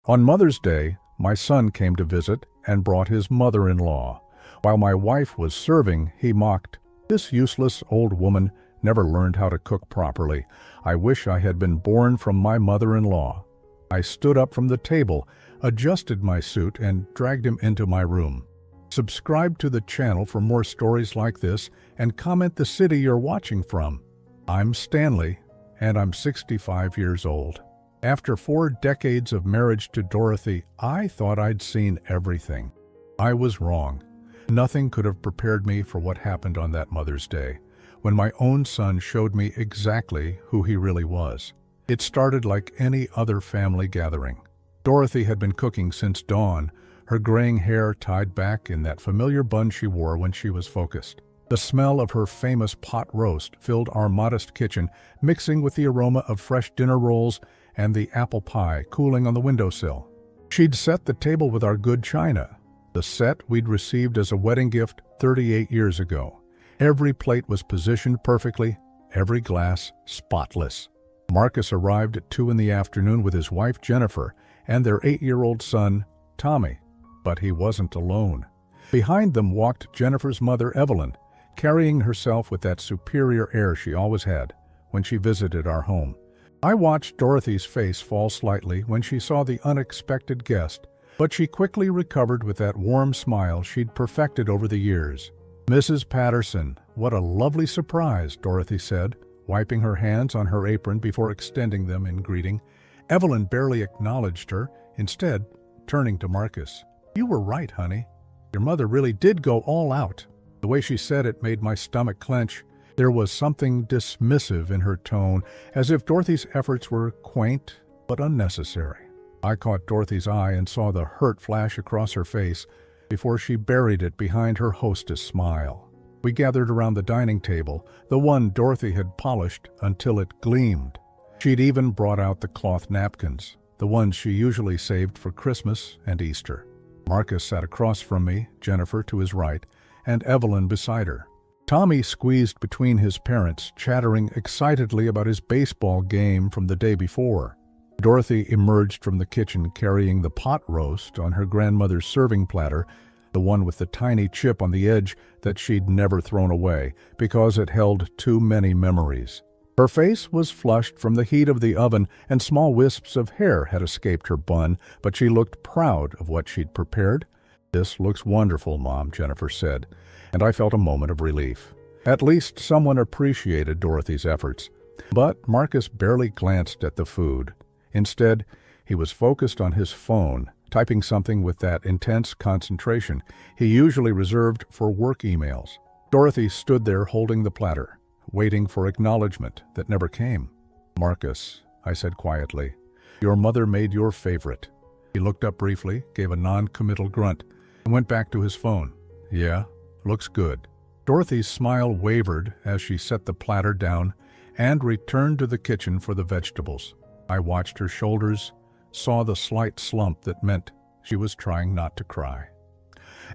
On Mother's Day, my son came to visit and brought his mother-in-law. While my wife was serving, he mocked, "This useless old woman never learned how to cook properly. I wish I had been born from my mother-in-law." I stood up from the table, adjusted my suit, and dragged him into my room. Subscribe to the channel for more stories like this and comment the city you're watching from. I'm Stanley, and I'm 65 years old. After 4 decades of marriage to Dorothy, I thought I'd seen everything. I was wrong. Nothing could have prepared me for what happened on that Mother's Day, when my own son showed me exactly who he really was. It started like any other family gathering. Dorothy had been cooking since dawn, her graying hair tied back in that familiar bun she wore when she was focused. The smell of her famous pot roast filled our modest kitchen, mixing with the aroma of fresh dinner rolls and the apple pie cooling on the windowsill. She'd set the table with our good china, the set we'd received as a wedding gift 38 years ago. Every plate was positioned perfectly, every glass spotless. Marcus arrived at 2 in the afternoon with his wife Jennifer and their 8-year-old son, Tommy. But he wasn't alone. Behind them walked Jennifer's mother, Evelyn, carrying herself with that superior air she always had when she visited our home. I watched Dorothy's face fall slightly when she saw the unexpected guest, but she quickly recovered with that warm smile she'd perfected over the years. "Mrs. Patterson, what a lovely surprise," Dorothy said, wiping her hands on her apron before extending them in greeting. Evelyn barely acknowledged her, instead turning to Marcus. "You were right, honey. Your mother really did go all out." The way she said it made my stomach clench. There was something dismissive in her tone, as if Dorothy's efforts were quaint but unnecessary. I caught Dorothy's eye and saw the hurt flash across her face before she buried it behind her hostess' smile. We gathered around the dining table, the one Dorothy had polished until it gleamed. She'd even brought out the cloth napkins, the ones she usually saved for Christmas and Easter. Marcus sat across from me, Jennifer to his right, and Evelyn beside her. Tommy squeezed between his parents, chattering excitedly about his baseball game from the day before. Dorothy emerged from the kitchen carrying the pot roast on her grandmother's serving platter, the one with the tiny chip on the edge that she'd never thrown away because it held too many memories. Her face was flushed from the heat of the oven, and small wisps of hair had escaped her bun, but she looked proud of what she'd prepared. "This looks wonderful, Mom," Jennifer said, and I felt a moment of relief. At least someone appreciated Dorothy's efforts. But Marcus barely glanced at the food. Instead, he was focused on his phone, typing something with that intense concentration he usually reserved for work emails. Dorothy stood there holding the platter, waiting for acknowledgement that never came. "Marcus," I said quietly, "your mother made your favorite." He looked up briefly, gave a non-committal grunt, and went back to his phone. "Yeah, looks good." Dorothy's smile wavered as she set the platter down and returned to the kitchen for the vegetables. I watched her shoulders, saw the slight slump that meant she was trying not to cry.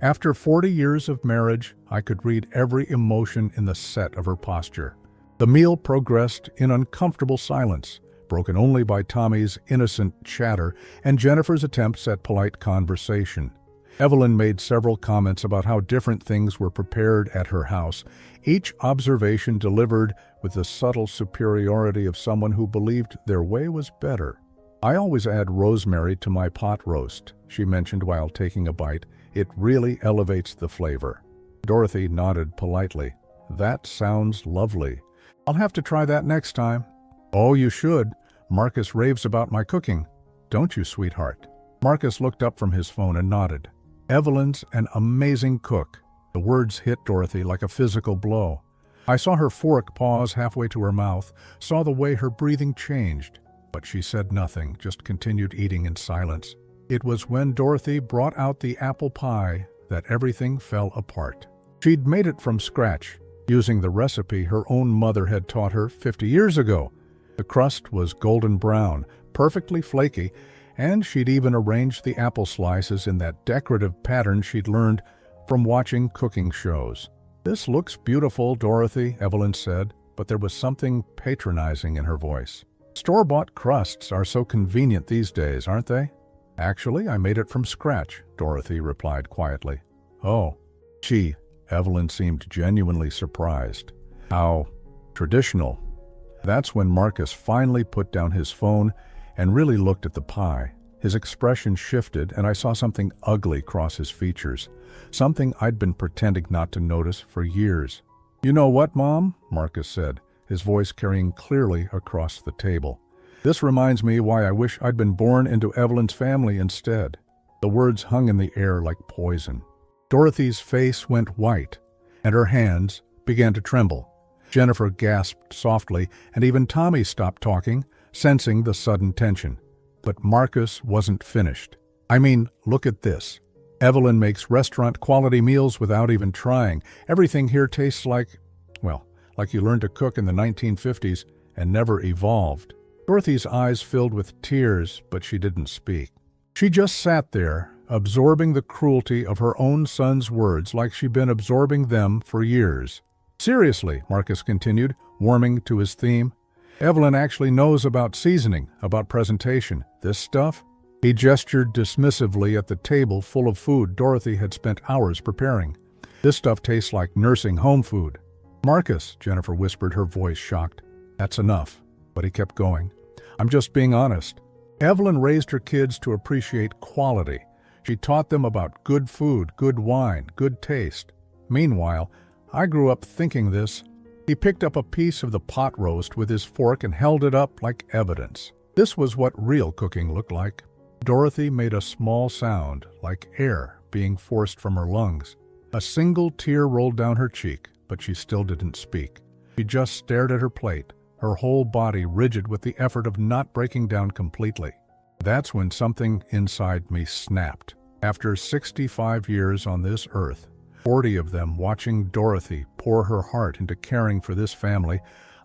After 40 years of marriage, I could read every emotion in the set of her posture. The meal progressed in uncomfortable silence, broken only by Tommy's innocent chatter and Jennifer's attempts at polite conversation. Evelyn made several comments about how different things were prepared at her house, each observation delivered with the subtle superiority of someone who believed their way was better. "I always add rosemary to my pot roast," she mentioned while taking a bite. "It really elevates the flavor." Dorothy nodded politely. "That sounds lovely. I'll have to try that next time." "Oh, you should. Marcus raves about my cooking." "Don't you, sweetheart?" Marcus looked up from his phone and nodded. "Evelyn's an amazing cook." The words hit Dorothy like a physical blow. I saw her fork pause halfway to her mouth, saw the way her breathing changed. But she said nothing, just continued eating in silence. It was when Dorothy brought out the apple pie that everything fell apart. She'd made it from scratch, using the recipe her own mother had taught her 50 years ago. The crust was golden brown, perfectly flaky, and she'd even arranged the apple slices in that decorative pattern she'd learned from watching cooking shows. "This looks beautiful, Dorothy," Evelyn said, but there was something patronizing in her voice. "Store-bought crusts are so convenient these days, aren't they?" Actually, I made it from scratch, Dorothy replied quietly. Oh, gee, Evelyn seemed genuinely surprised. How traditional. That's when Marcus finally put down his phone and really looked at the pie. His expression shifted and I saw something ugly cross his features, something I'd been pretending not to notice for years. You know what, Mom? Marcus said, his voice carrying clearly across the table. This reminds me why I wish I'd been born into Evelyn's family instead. The words hung in the air like poison. Dorothy's face went white, and her hands began to tremble. Jennifer gasped softly, and even Tommy stopped talking, sensing the sudden tension. But Marcus wasn't finished. I mean, look at this. Evelyn makes restaurant-quality meals without even trying. Everything here tastes like you learned to cook in the 1950s and never evolved. Dorothy's eyes filled with tears, but she didn't speak. She just sat there, absorbing the cruelty of her own son's words like she'd been absorbing them for years. Seriously, Marcus continued, warming to his theme. Evelyn actually knows about seasoning, about presentation. This stuff? He gestured dismissively at the table full of food Dorothy had spent hours preparing. This stuff tastes like nursing home food. Marcus, Jennifer whispered, her voice shocked. That's enough. But he kept going. I'm just being honest. Evelyn raised her kids to appreciate quality. She taught them about good food, good wine, good taste. Meanwhile, I grew up thinking this. He picked up a piece of the pot roast with his fork and held it up like evidence. This was what real cooking looked like. Dorothy made a small sound, like air being forced from her lungs. A single tear rolled down her cheek, but she still didn't speak. She just stared at her plate, her whole body rigid with the effort of not breaking down completely. That's when something inside me snapped. After 65 years on this earth, 40 of them watching Dorothy pour her heart into caring for this family,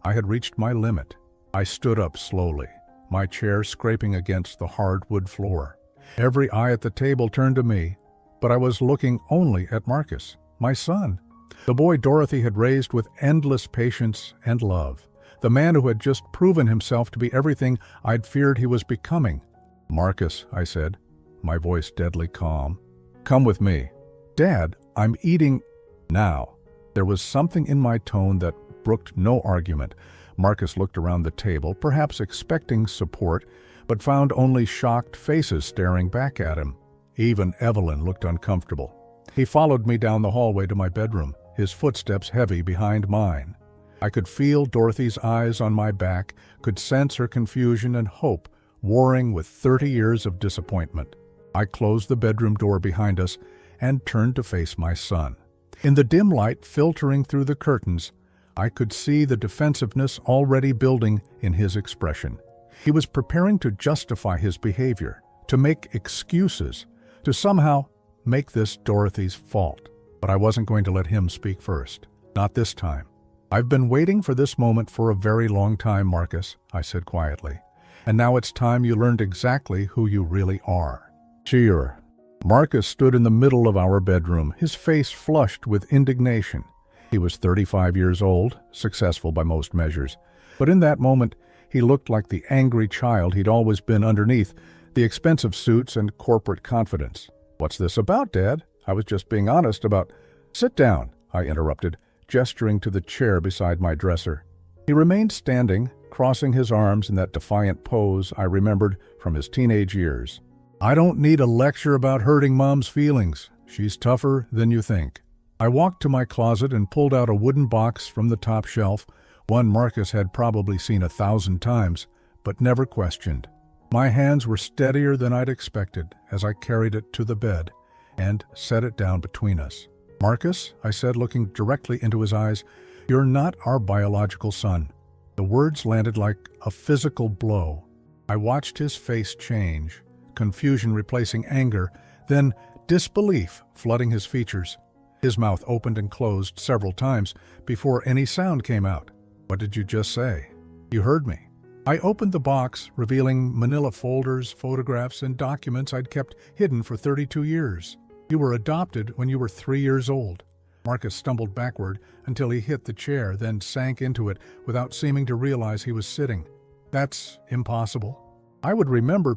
I had reached my limit. I stood up slowly, my chair scraping against the hardwood floor. Every eye at the table turned to me, but I was looking only at Marcus, my son, the boy Dorothy had raised with endless patience and love, the man who had just proven himself to be everything I'd feared he was becoming. Marcus, I said, my voice deadly calm, come with me. Dad, I'm eating now. There was something in my tone that brooked no argument. Marcus looked around the table, perhaps expecting support, but found only shocked faces staring back at him. Even Evelyn looked uncomfortable. He followed me down the hallway to my bedroom, his footsteps heavy behind mine. I could feel Dorothy's eyes on my back, could sense her confusion and hope, warring with 30 years of disappointment. I closed the bedroom door behind us and turned to face my son. In the dim light filtering through the curtains, I could see the defensiveness already building in his expression. He was preparing to justify his behavior, to make excuses, to somehow make this Dorothy's fault. But I wasn't going to let him speak first. Not this time. I've been waiting for this moment for a very long time, Marcus, I said quietly. And now it's time you learned exactly who you really are. Cheer. Marcus stood in the middle of our bedroom, his face flushed with indignation. He was 35 years old, successful by most measures. But in that moment, he looked like the angry child he'd always been underneath the expensive suits and corporate confidence. What's this about, Dad? I was just being honest about... Sit down, I interrupted, gesturing to the chair beside my dresser. He remained standing, crossing his arms in that defiant pose I remembered from his teenage years. I don't need a lecture about hurting Mom's feelings. She's tougher than you think. I walked to my closet and pulled out a wooden box from the top shelf, one Marcus had probably seen 1,000 times, but never questioned. My hands were steadier than I'd expected as I carried it to the bed and set it down between us. Marcus, I said, looking directly into his eyes, you're not our biological son. The words landed like a physical blow. I watched his face change, confusion replacing anger, then disbelief flooding his features. His mouth opened and closed several times before any sound came out. What did you just say? You heard me. I opened the box, revealing manila folders, photographs, and documents I'd kept hidden for 32 years. You were adopted when you were 3 years old. Marcus stumbled backward until he hit the chair, then sank into it without seeming to realize he was sitting. That's impossible. I would remember.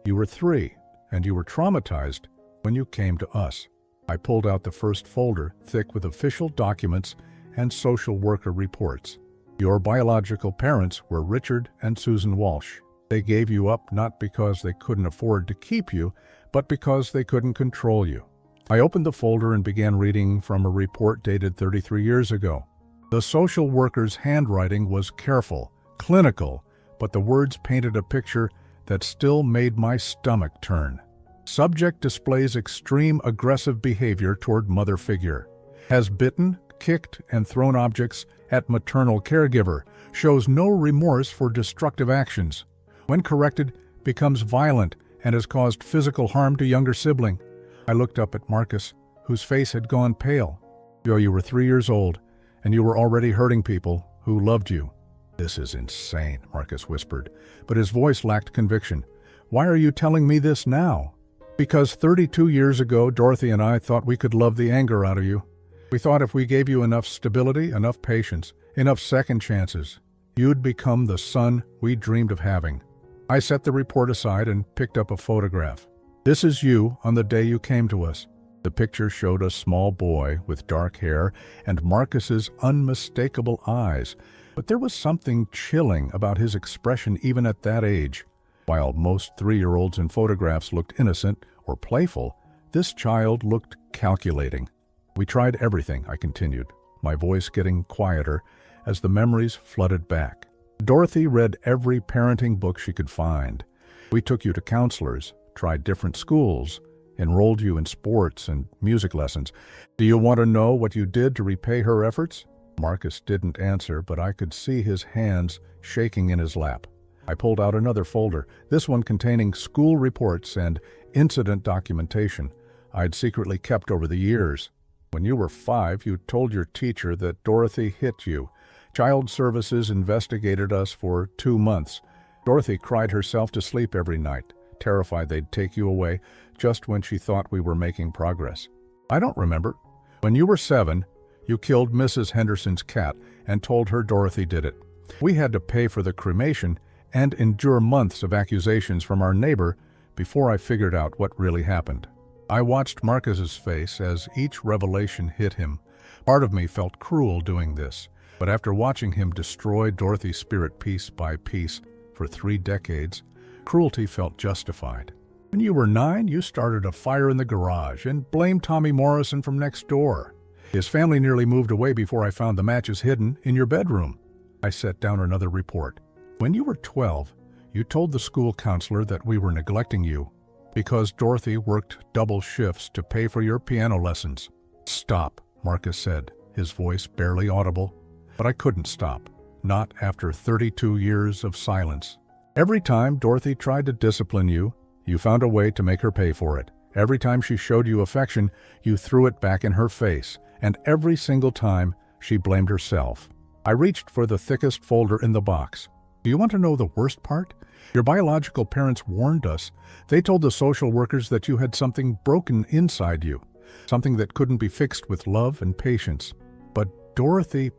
You were 3. and you were traumatized when you came to us. I pulled out the first folder, thick with official documents and social worker reports. Your biological parents were Richard and Susan Walsh. They gave you up not because they couldn't afford to keep you, but because they couldn't control you. I opened the folder and began reading from a report dated 33 years ago. The social worker's handwriting was careful, clinical, but the words painted a picture that still made my stomach turn. Subject displays extreme aggressive behavior toward mother figure. Has bitten, kicked, and thrown objects at maternal caregiver. Shows no remorse for destructive actions. When corrected, becomes violent and has caused physical harm to younger sibling. I looked up at Marcus, whose face had gone pale. You were 3 years old, and you were already hurting people who loved you. This is insane, Marcus whispered, but his voice lacked conviction. Why are you telling me this now? Because 32 years ago, Dorothy and I thought we could love the anger out of you. We thought if we gave you enough stability, enough patience, enough second chances, you'd become the son we dreamed of having. I set the report aside and picked up a photograph. This is you on the day you came to us. The picture showed a small boy with dark hair and Marcus's unmistakable eyes, but there was something chilling about his expression even at that age. While most 3-year-olds in photographs looked innocent or playful, this child looked calculating. We tried everything, I continued, my voice getting quieter as the memories flooded back. Dorothy read every parenting book she could find. We took you to counselors, tried different schools, enrolled you in sports and music lessons. Do you want to know what you did to repay her efforts? Marcus didn't answer, but I could see his hands shaking in his lap. I pulled out another folder, this one containing school reports and incident documentation I'd secretly kept over the years. When you were 5, you told your teacher that Dorothy hit you. Child Services investigated us for 2 months. Dorothy cried herself to sleep every night, terrified they'd take you away just when she thought we were making progress. I don't remember. When you were 7, you killed Mrs. Henderson's cat and told her Dorothy did it. We had to pay for the cremation and endure months of accusations from our neighbor before I figured out what really happened. I watched Marcus's face as each revelation hit him. Part of me felt cruel doing this, but after watching him destroy Dorothy's spirit piece by piece for 3 decades, cruelty felt justified. When you were 9, you started a fire in the garage and blamed Tommy Morrison from next door. His family nearly moved away before I found the matches hidden in your bedroom. I set down another report. When you were 12, you told the school counselor that we were neglecting you because Dorothy worked double shifts to pay for your piano lessons. Stop, Marcus said, his voice barely audible. But I couldn't stop, not after 32 years of silence. Every time Dorothy tried to discipline you, you found a way to make her pay for it. Every time she showed you affection, you threw it back in her face, and every single time she blamed herself. I reached for the thickest folder in the box. Do you want to know the worst part? Your biological parents warned us. They told the social workers that you had something broken inside you, something that couldn't be fixed with love and patience. But Dorothy,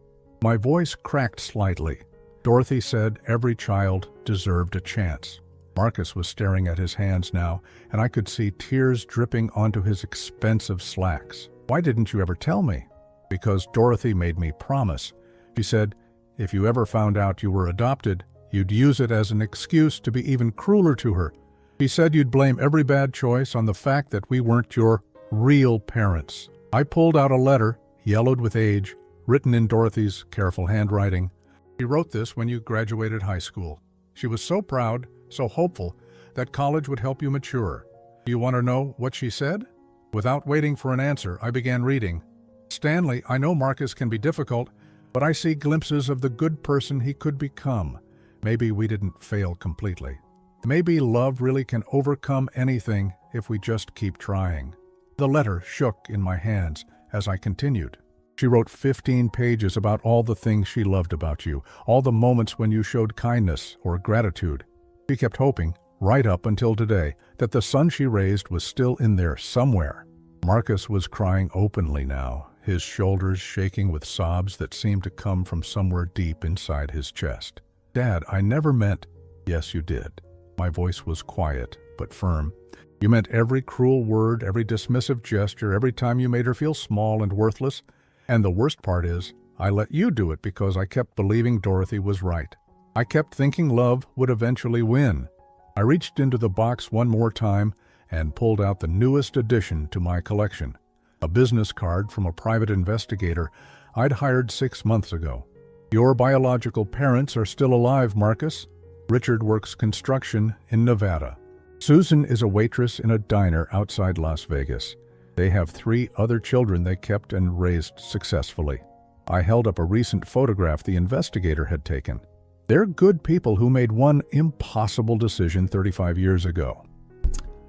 my voice cracked slightly. Dorothy said every child deserved a chance. Marcus was staring at his hands now, and I could see tears dripping onto his expensive slacks. Why didn't you ever tell me? Because Dorothy made me promise. She said, if you ever found out you were adopted, you'd use it as an excuse to be even crueler to her. She said you'd blame every bad choice on the fact that we weren't your real parents. I pulled out a letter, yellowed with age, written in Dorothy's careful handwriting. She wrote this when you graduated high school. She was so proud, so hopeful, that college would help you mature. Do you want to know what she said? Without waiting for an answer, I began reading. Stanley, I know Marcus can be difficult, but I see glimpses of the good person he could become. Maybe we didn't fail completely. Maybe love really can overcome anything if we just keep trying. The letter shook in my hands as I continued. She wrote 15 pages about all the things she loved about you, all the moments when you showed kindness or gratitude. She kept hoping, right up until today, that the son she raised was still in there somewhere. Marcus was crying openly now, his shoulders shaking with sobs that seemed to come from somewhere deep inside his chest. Dad, I never meant... Yes, you did. My voice was quiet, but firm. You meant every cruel word, every dismissive gesture, every time you made her feel small and worthless. And the worst part is, I let you do it because I kept believing Dorothy was right. I kept thinking love would eventually win. I reached into the box one more time and pulled out the newest addition to my collection, a business card from a private investigator I'd hired 6 months ago. Your biological parents are still alive, Marcus. Richard works construction in Nevada. Susan is a waitress in a diner outside Las Vegas. They have 3 other children they kept and raised successfully. I held up a recent photograph the investigator had taken. They're good people who made one impossible decision 35 years ago.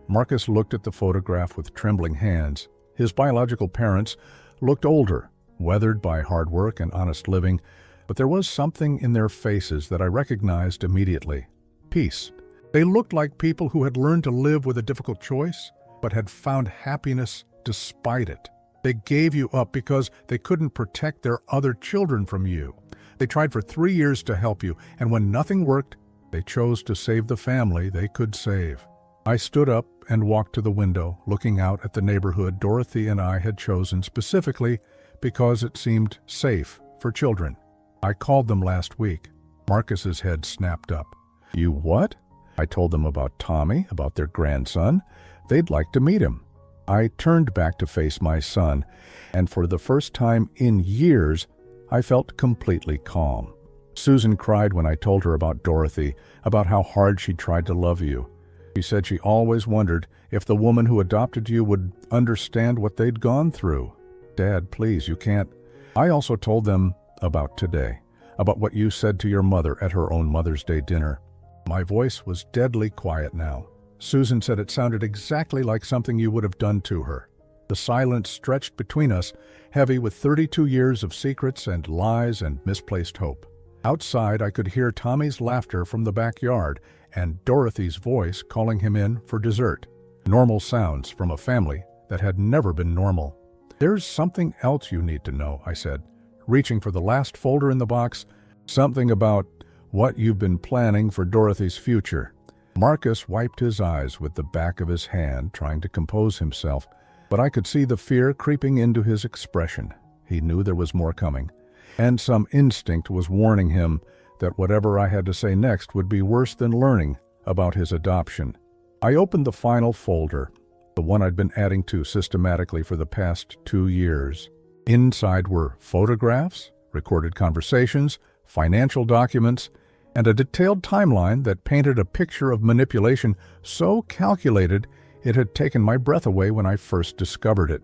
Marcus looked at the photograph with trembling hands. His biological parents looked older, weathered by hard work and honest living, but there was something in their faces that I recognized immediately. Peace. They looked like people who had learned to live with a difficult choice, but had found happiness despite it. They gave you up because they couldn't protect their other children from you. They tried for 3 years to help you, and when nothing worked, they chose to save the family they could save. I stood up and walked to the window, looking out at the neighborhood Dorothy and I had chosen specifically because it seemed safe for children. I called them last week. Marcus's head snapped up. You what? I told them about Tommy, about their grandson. They'd like to meet him. I turned back to face my son, and for the first time in years, I felt completely calm. Susan cried when I told her about Dorothy, about how hard she tried to love you. She said she always wondered if the woman who adopted you would understand what they'd gone through. Dad, please, you can't. I also told them about today, about what you said to your mother at her own Mother's Day dinner. My voice was deadly quiet now. Susan said it sounded exactly like something you would have done to her. The silence stretched between us, heavy with 32 years of secrets and lies and misplaced hope. Outside, I could hear Tommy's laughter from the backyard and Dorothy's voice calling him in for dessert. Normal sounds from a family that had never been normal. There's something else you need to know, I said, reaching for the last folder in the box, something about what you've been planning for Dorothy's future. Marcus wiped his eyes with the back of his hand, trying to compose himself, but I could see the fear creeping into his expression. He knew there was more coming, and some instinct was warning him that whatever I had to say next would be worse than learning about his adoption. I opened the final folder, the one I'd been adding to systematically for the past 2 years. Inside were photographs, recorded conversations, financial documents, and a detailed timeline that painted a picture of manipulation so calculated it had taken my breath away when I first discovered it.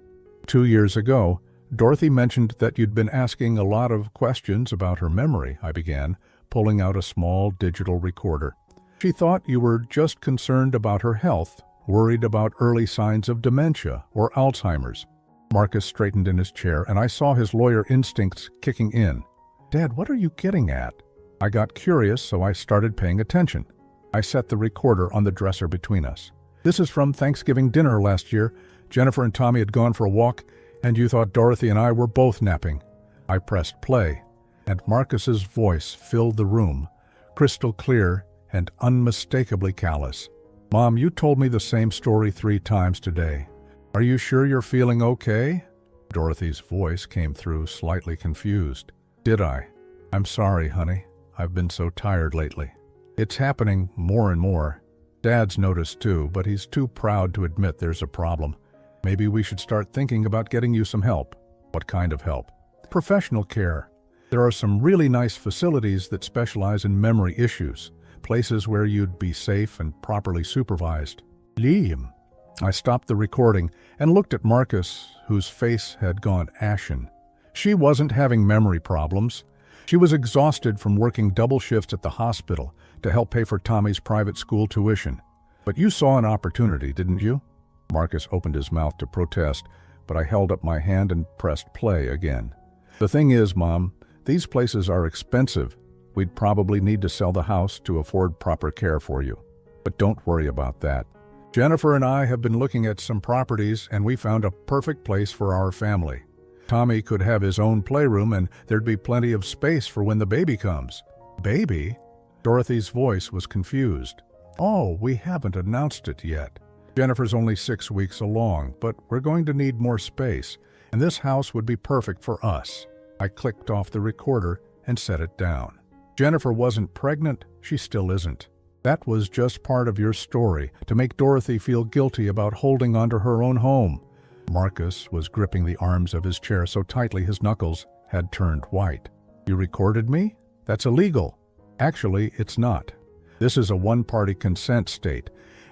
2 years ago, Dorothy mentioned that you'd been asking a lot of questions about her memory, I began, pulling out a small digital recorder. She thought you were just concerned about her health, worried about early signs of dementia or Alzheimer's. Marcus straightened in his chair, and I saw his lawyer instincts kicking in. Dad, what are you getting at? I got curious, so I started paying attention. I set the recorder on the dresser between us. This is from Thanksgiving dinner last year. Jennifer and Tommy had gone for a walk, and you thought Dorothy and I were both napping. I pressed play, and Marcus's voice filled the room, crystal clear and unmistakably callous. Mom, you told me the same story 3 times today. Are you sure you're feeling okay? Dorothy's voice came through, slightly confused. Did I? I'm sorry, honey. I've been so tired lately. It's happening more and more. Dad's noticed too, but he's too proud to admit there's a problem. Maybe we should start thinking about getting you some help. What kind of help? Professional care. There are some really nice facilities that specialize in memory issues, places where you'd be safe and properly supervised. Liam. I stopped the recording and looked at Marcus, whose face had gone ashen. She wasn't having memory problems. She was exhausted from working double shifts at the hospital to help pay for Tommy's private school tuition. But you saw an opportunity, didn't you? Marcus opened his mouth to protest, but I held up my hand and pressed play again. The thing is, Mom, these places are expensive. We'd probably need to sell the house to afford proper care for you. But don't worry about that. Jennifer and I have been looking at some properties, and we found a perfect place for our family. Tommy could have his own playroom, and there'd be plenty of space for when the baby comes. Baby? Dorothy's voice was confused. Oh, we haven't announced it yet. Jennifer's only 6 weeks along, but we're going to need more space, and this house would be perfect for us. I clicked off the recorder and set it down. Jennifer wasn't pregnant. She still isn't. That was just part of your story, to make Dorothy feel guilty about holding onto her own home. Marcus was gripping the arms of his chair so tightly his knuckles had turned white. You recorded me? That's illegal. Actually, it's not. This is a one-party consent state,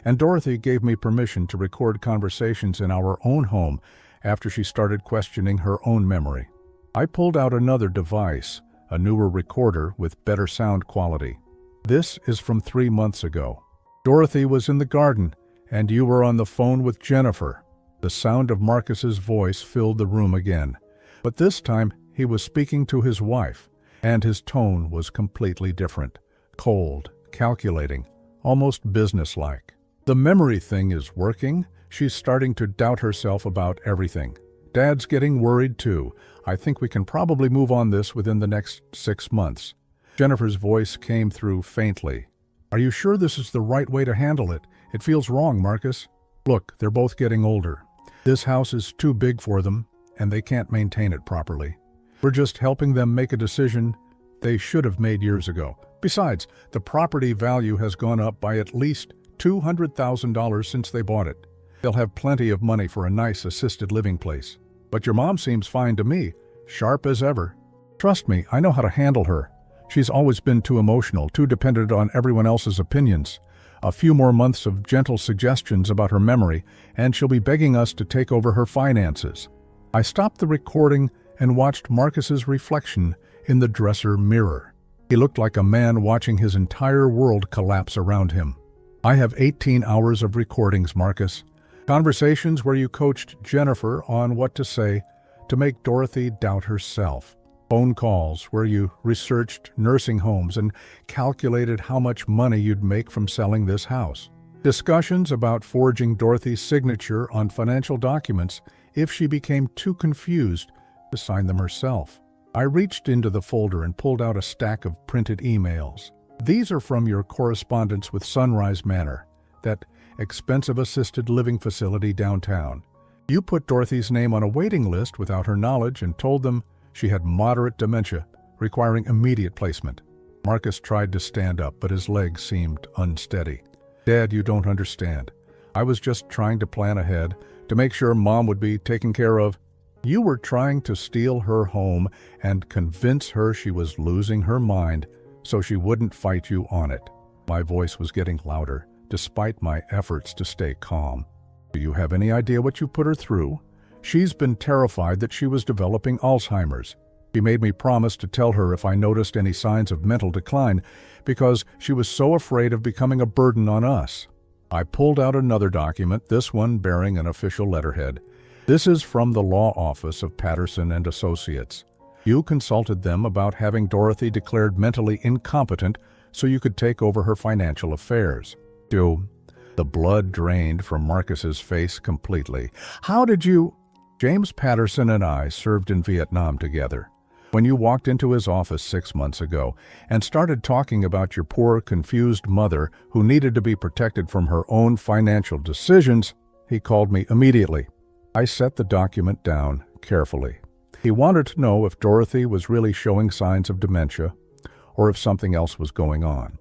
and Dorothy gave me permission to record conversations in our own home after she started questioning her own memory. I pulled out another device, a newer recorder with better sound quality. This is from 3 months ago. Dorothy was in the garden, and you were on the phone with Jennifer. The sound of Marcus's voice filled the room again, but this time he was speaking to his wife, and his tone was completely different. Cold, calculating, almost businesslike. The memory thing is working. She's starting to doubt herself about everything. Dad's getting worried too. I think we can probably move on this within the next 6 months. Jennifer's voice came through faintly. Are you sure this is the right way to handle it? It feels wrong, Marcus. Look, they're both getting older. This house is too big for them, and they can't maintain it properly. We're just helping them make a decision they should have made years ago. Besides, the property value has gone up by at least $200,000 since they bought it. They'll have plenty of money for a nice assisted living place. But your mom seems fine to me, sharp as ever. Trust me, I know how to handle her. She's always been too emotional, too dependent on everyone else's opinions. A few more months of gentle suggestions about her memory, and she'll be begging us to take over her finances. I stopped the recording and watched Marcus's reflection in the dresser mirror. He looked like a man watching his entire world collapse around him. I have 18 hours of recordings, Marcus. Conversations where you coached Jennifer on what to say to make Dorothy doubt herself. Phone calls where you researched nursing homes and calculated how much money you'd make from selling this house. Discussions about forging Dorothy's signature on financial documents if she became too confused to sign them herself. I reached into the folder and pulled out a stack of printed emails. These are from your correspondence with Sunrise Manor, that expensive assisted living facility downtown. You put Dorothy's name on a waiting list without her knowledge and told them she had moderate dementia, requiring immediate placement. Marcus tried to stand up, but his legs seemed unsteady. Dad, you don't understand. I was just trying to plan ahead, to make sure Mom would be taken care of. You were trying to steal her home and convince her she was losing her mind so she wouldn't fight you on it. My voice was getting louder, despite my efforts to stay calm. Do you have any idea what you put her through? She's been terrified that she was developing Alzheimer's. She made me promise to tell her if I noticed any signs of mental decline because she was so afraid of becoming a burden on us. I pulled out another document, this one bearing an official letterhead. This is from the law office of Patterson and Associates. You consulted them about having Dorothy declared mentally incompetent so you could take over her financial affairs. The blood drained from Marcus's face completely. How did you... James Patterson and I served in Vietnam together. When you walked into his office 6 months ago and started talking about your poor, confused mother who needed to be protected from her own financial decisions, he called me immediately. I set the document down carefully. He wanted to know if Dorothy was really showing signs of dementia or if something else was going on.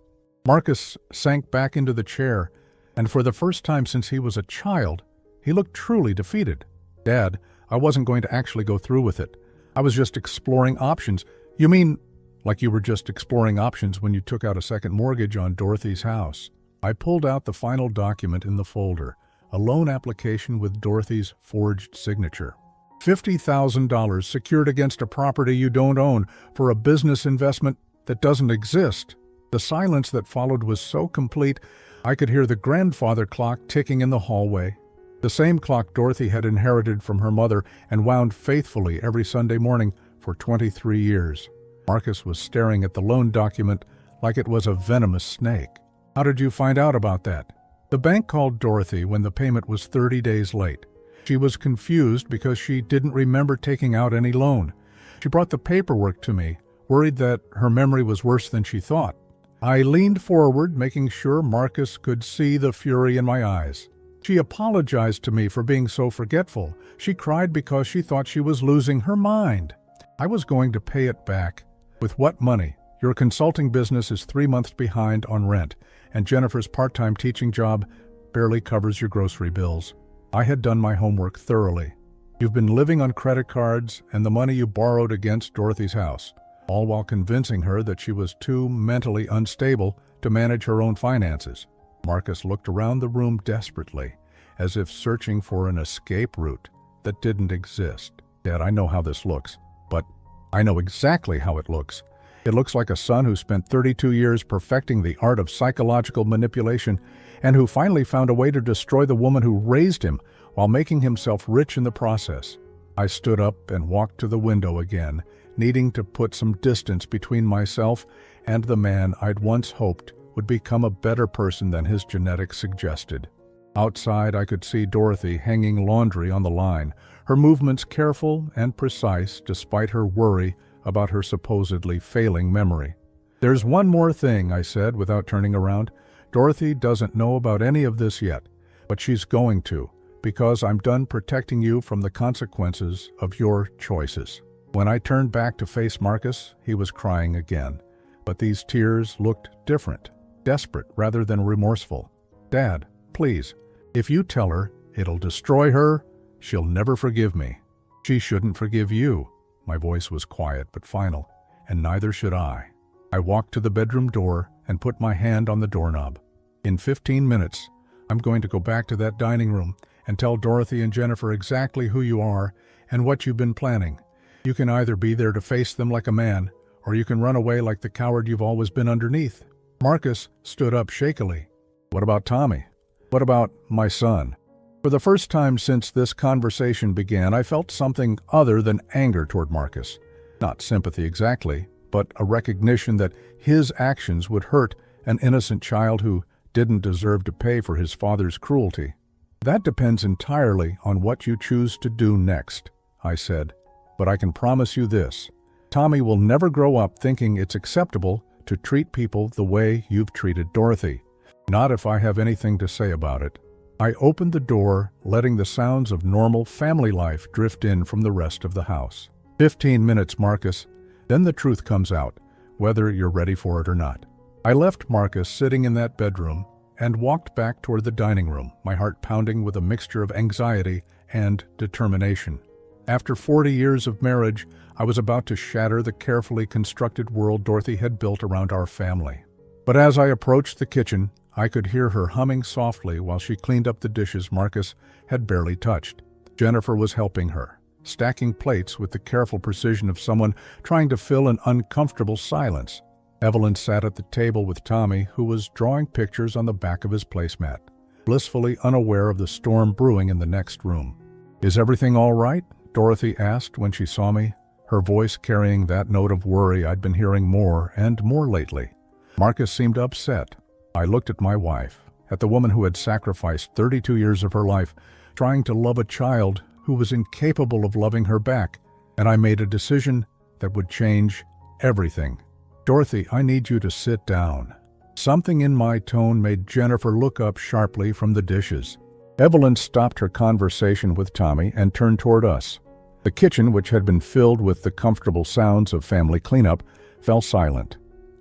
Marcus sank back into the chair, and for the first time since he was a child, he looked truly defeated. Dad, I wasn't going to actually go through with it. I was just exploring options. You mean, like you were just exploring options when you took out a second mortgage on Dorothy's house? I pulled out the final document in the folder, a loan application with Dorothy's forged signature. $50,000 secured against a property you don't own for a business investment that doesn't exist. The silence that followed was so complete, I could hear the grandfather clock ticking in the hallway. The same clock Dorothy had inherited from her mother and wound faithfully every Sunday morning for 23 years. Marcus was staring at the loan document like it was a venomous snake. How did you find out about that? The bank called Dorothy when the payment was 30 days late. She was confused because she didn't remember taking out any loan. She brought the paperwork to me, worried that her memory was worse than she thought. I leaned forward, making sure Marcus could see the fury in my eyes. She apologized to me for being so forgetful. She cried because she thought she was losing her mind. I was going to pay it back. With what money? Your consulting business is 3 months behind on rent, and Jennifer's part-time teaching job barely covers your grocery bills. I had done my homework thoroughly. You've been living on credit cards and the money you borrowed against Dorothy's house, all while convincing her that she was too mentally unstable to manage her own finances. Marcus looked around the room desperately, as if searching for an escape route that didn't exist. Dad, I know how this looks, but I know exactly how it looks. It looks like a son who spent 32 years perfecting the art of psychological manipulation and who finally found a way to destroy the woman who raised him while making himself rich in the process. I stood up and walked to the window again, needing to put some distance between myself and the man I'd once hoped would become a better person than his genetics suggested. Outside, I could see Dorothy hanging laundry on the line, her movements careful and precise despite her worry about her supposedly failing memory. "There's one more thing," I said without turning around. "Dorothy doesn't know about any of this yet, but she's going to, because I'm done protecting you from the consequences of your choices." When I turned back to face Marcus, he was crying again, but these tears looked different, desperate rather than remorseful. "Dad, please, if you tell her, it'll destroy her. She'll never forgive me." "She shouldn't forgive you." My voice was quiet but final, and neither should I. I walked to the bedroom door and put my hand on the doorknob. "In 15 minutes, I'm going to go back to that dining room and tell Dorothy and Jennifer exactly who you are and what you've been planning. You can either be there to face them like a man, or you can run away like the coward you've always been underneath." Marcus stood up shakily. "What about Tommy? What about my son?" For the first time since this conversation began, I felt something other than anger toward Marcus. Not sympathy exactly, but a recognition that his actions would hurt an innocent child who didn't deserve to pay for his father's cruelty. "That depends entirely on what you choose to do next," I said. "But I can promise you this. Tommy will never grow up thinking it's acceptable to treat people the way you've treated Dorothy. Not if I have anything to say about it." I opened the door, letting the sounds of normal family life drift in from the rest of the house. 15 minutes, Marcus. Then the truth comes out, whether you're ready for it or not. I left Marcus sitting in that bedroom and walked back toward the dining room, my heart pounding with a mixture of anxiety and determination. After 40 years of marriage, I was about to shatter the carefully constructed world Dorothy had built around our family. But as I approached the kitchen, I could hear her humming softly while she cleaned up the dishes Marcus had barely touched. Jennifer was helping her, stacking plates with the careful precision of someone trying to fill an uncomfortable silence. Evelyn sat at the table with Tommy, who was drawing pictures on the back of his placemat, blissfully unaware of the storm brewing in the next room. "Is everything all right?" Dorothy asked when she saw me, her voice carrying that note of worry I'd been hearing more and more lately. Marcus seemed upset. I looked at my wife, at the woman who had sacrificed 32 years of her life trying to love a child who was incapable of loving her back, and I made a decision that would change everything. "Dorothy, I need you to sit down." Something in my tone made Jennifer look up sharply from the dishes. Evelyn stopped her conversation with Tommy and turned toward us. The kitchen, which had been filled with the comfortable sounds of family cleanup, fell silent.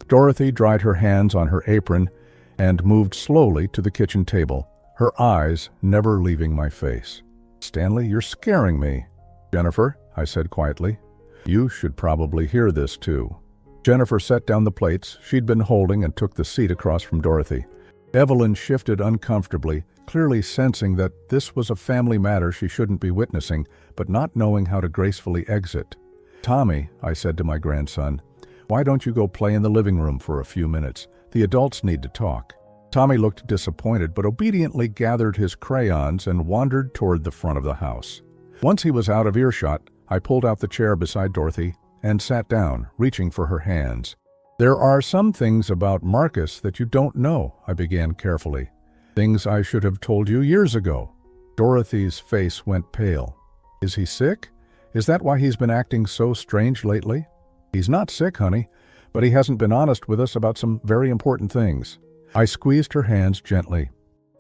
Dorothy dried her hands on her apron and moved slowly to the kitchen table, her eyes never leaving my face. "Stanley, you're scaring me." "Jennifer," I said quietly, "you should probably hear this too." Jennifer set down the plates she'd been holding and took the seat across from Dorothy. Evelyn shifted uncomfortably, clearly sensing that this was a family matter she shouldn't be witnessing, but not knowing how to gracefully exit. "Tommy," I said to my grandson, "why don't you go play in the living room for a few minutes? The adults need to talk." Tommy looked disappointed, but obediently gathered his crayons and wandered toward the front of the house. Once he was out of earshot, I pulled out the chair beside Dorothy and sat down, reaching for her hands. "There are some things about Marcus that you don't know," I began carefully. "Things I should have told you years ago." Dorothy's face went pale. "Is he sick? Is that why he's been acting so strange lately?" "He's not sick, honey, but he hasn't been honest with us about some very important things." I squeezed her hands gently.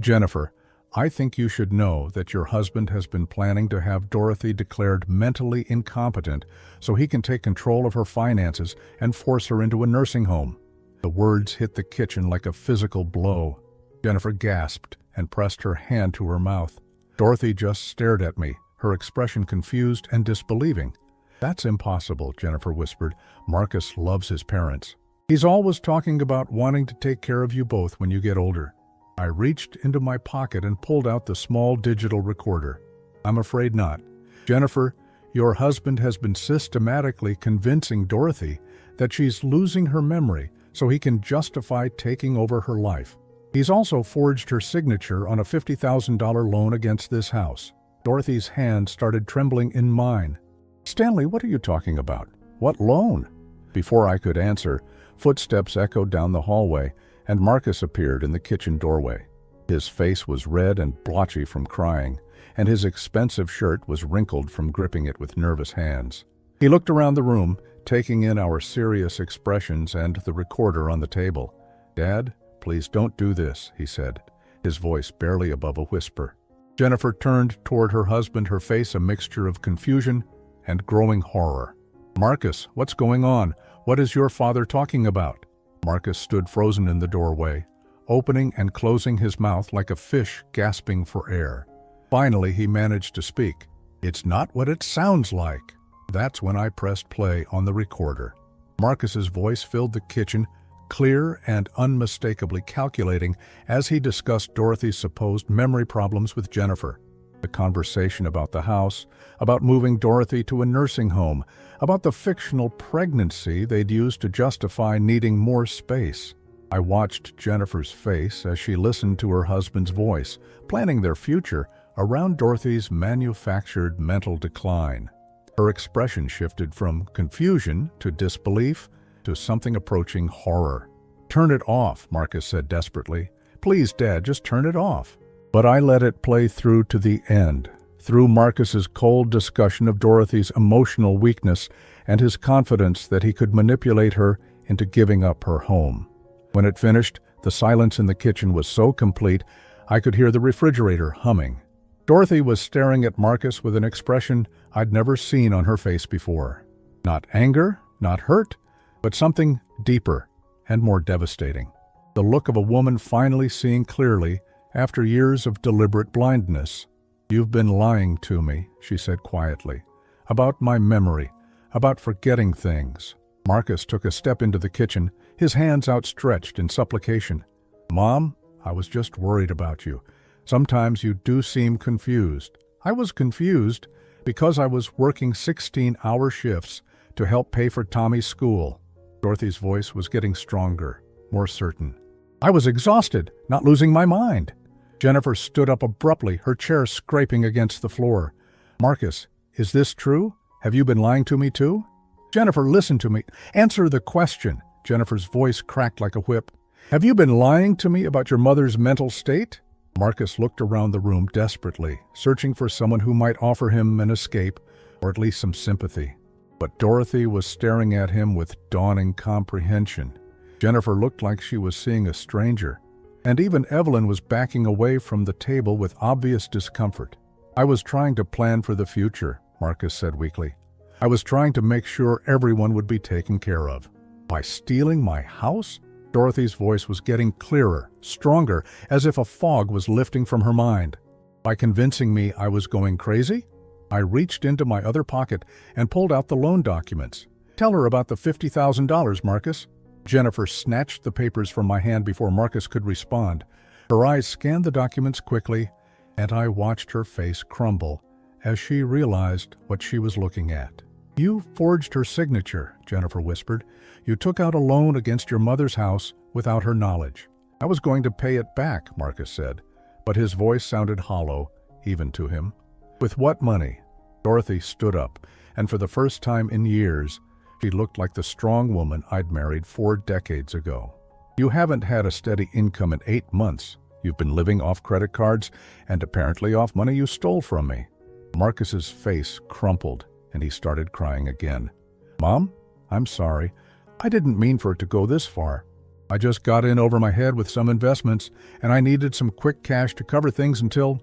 "Jennifer, I think you should know that your husband has been planning to have Dorothy declared mentally incompetent so he can take control of her finances and force her into a nursing home." The words hit the kitchen like a physical blow. Jennifer gasped and pressed her hand to her mouth. Dorothy just stared at me, her expression confused and disbelieving. "That's impossible," Jennifer whispered. "Marcus loves his parents. He's always talking about wanting to take care of you both when you get older." I reached into my pocket and pulled out the small digital recorder. "I'm afraid not. Jennifer, your husband has been systematically convincing Dorothy that she's losing her memory so he can justify taking over her life. He's also forged her signature on a $50,000 loan against this house." Dorothy's hand started trembling in mine. "Stanley, what are you talking about? What loan?" Before I could answer, footsteps echoed down the hallway, and Marcus appeared in the kitchen doorway. His face was red and blotchy from crying, and his expensive shirt was wrinkled from gripping it with nervous hands. He looked around the room, taking in our serious expressions and the recorder on the table. "Dad, please don't do this," he said, his voice barely above a whisper. Jennifer turned toward her husband, her face a mixture of confusion and growing horror. "Marcus, what's going on? What is your father talking about?" Marcus stood frozen in the doorway, opening and closing his mouth like a fish gasping for air. Finally, he managed to speak. "It's not what it sounds like." That's when I pressed play on the recorder. Marcus's voice filled the kitchen, clear and unmistakably calculating, as he discussed Dorothy's supposed memory problems with Jennifer. The conversation about the house, about moving Dorothy to a nursing home, about the fictional pregnancy they'd used to justify needing more space. I watched Jennifer's face as she listened to her husband's voice, planning their future around Dorothy's manufactured mental decline. Her expression shifted from confusion to disbelief to something approaching horror. "Turn it off," Marcus said desperately. "Please, Dad, just turn it off." But I let it play through to the end, through Marcus's cold discussion of Dorothy's emotional weakness and his confidence that he could manipulate her into giving up her home. When it finished, the silence in the kitchen was so complete I could hear the refrigerator humming. Dorothy was staring at Marcus with an expression I'd never seen on her face before. Not anger, not hurt, but something deeper and more devastating. The look of a woman finally seeing clearly after years of deliberate blindness. "You've been lying to me," she said quietly, "about my memory, about forgetting things." Marcus took a step into the kitchen, his hands outstretched in supplication. "Mom, I was just worried about you. Sometimes you do seem confused." I was confused because I was working 16-hour shifts to help pay for Tommy's school. Dorothy's voice was getting stronger, more certain. "I was exhausted, not losing my mind." Jennifer stood up abruptly, her chair scraping against the floor. "Marcus, is this true? Have you been lying to me too?" "Jennifer, listen to me. Answer the question." Jennifer's voice cracked like a whip. "Have you been lying to me about your mother's mental state?" Marcus looked around the room desperately, searching for someone who might offer him an escape, or at least some sympathy. But Dorothy was staring at him with dawning comprehension. Jennifer looked like she was seeing a stranger, and even Evelyn was backing away from the table with obvious discomfort. "I was trying to plan for the future," Marcus said weakly. "I was trying to make sure everyone would be taken care of." "By stealing my house?" Dorothy's voice was getting clearer, stronger, as if a fog was lifting from her mind. "By convincing me I was going crazy?" I reached into my other pocket and pulled out the loan documents. "Tell her about the $50,000, Marcus." Jennifer snatched the papers from my hand before Marcus could respond. Her eyes scanned the documents quickly, and I watched her face crumble as she realized what she was looking at. "You forged her signature," Jennifer whispered. "You took out a loan against your mother's house without her knowledge." "I was going to pay it back," Marcus said, but his voice sounded hollow, even to him. "With what money?" Dorothy stood up, and for the first time in years, she looked like the strong woman I'd married 4 decades ago. "You haven't had a steady income in 8 months. You've been living off credit cards and apparently off money you stole from me." Marcus's face crumpled, and he started crying again. "Mom, I'm sorry. I didn't mean for it to go this far. I just got in over my head with some investments, and I needed some quick cash to cover things until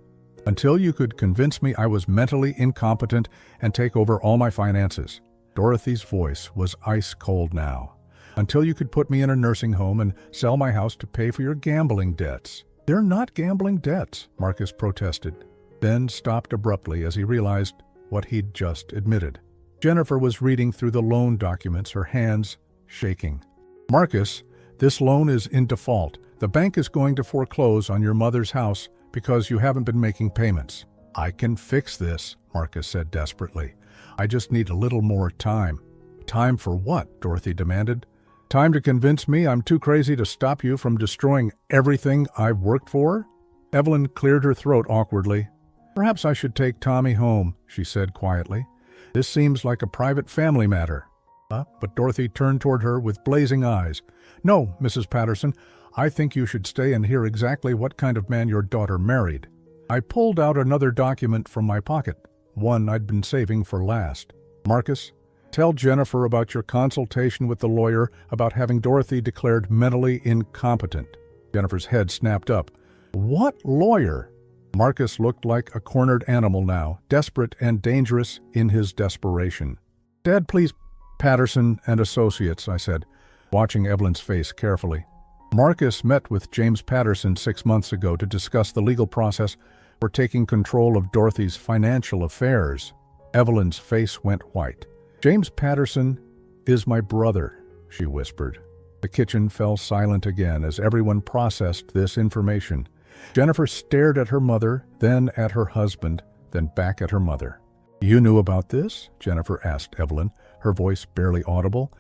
you could convince me I was mentally incompetent and take over all my finances." Dorothy's voice was ice cold now. "Until you could put me in a nursing home and sell my house to pay for your gambling debts." "They're not gambling debts," Marcus protested, then stopped abruptly as he realized what he'd just admitted. Jennifer was reading through the loan documents, her hands shaking. "Marcus, this loan is in default. The bank is going to foreclose on your mother's house because you haven't been making payments." "I can fix this," Marcus said desperately. "I just need a little more time." "Time for what?" Dorothy demanded. "Time to convince me I'm too crazy to stop you from destroying everything I've worked for?" Evelyn cleared her throat awkwardly. "Perhaps I should take Tommy home," she said quietly. "This seems like a private family matter." But Dorothy turned toward her with blazing eyes. "No, Mrs. Patterson, I think you should stay and hear exactly what kind of man your daughter married." I pulled out another document from my pocket, one I'd been saving for last. "Marcus, tell Jennifer about your consultation with the lawyer about having Dorothy declared mentally incompetent." Jennifer's head snapped up. "What lawyer?" Marcus looked like a cornered animal now, desperate and dangerous in his desperation. "Dad, please." "Patterson and Associates," I said, watching Evelyn's face carefully. "Marcus met with James Patterson 6 months ago to discuss the legal process for taking control of Dorothy's financial affairs." Evelyn's face went white. "James Patterson is my brother," she whispered. The kitchen fell silent again as everyone processed this information. Jennifer stared at her mother, then at her husband, then back at her mother. "You knew about this?" Jennifer asked Evelyn, her voice barely audible.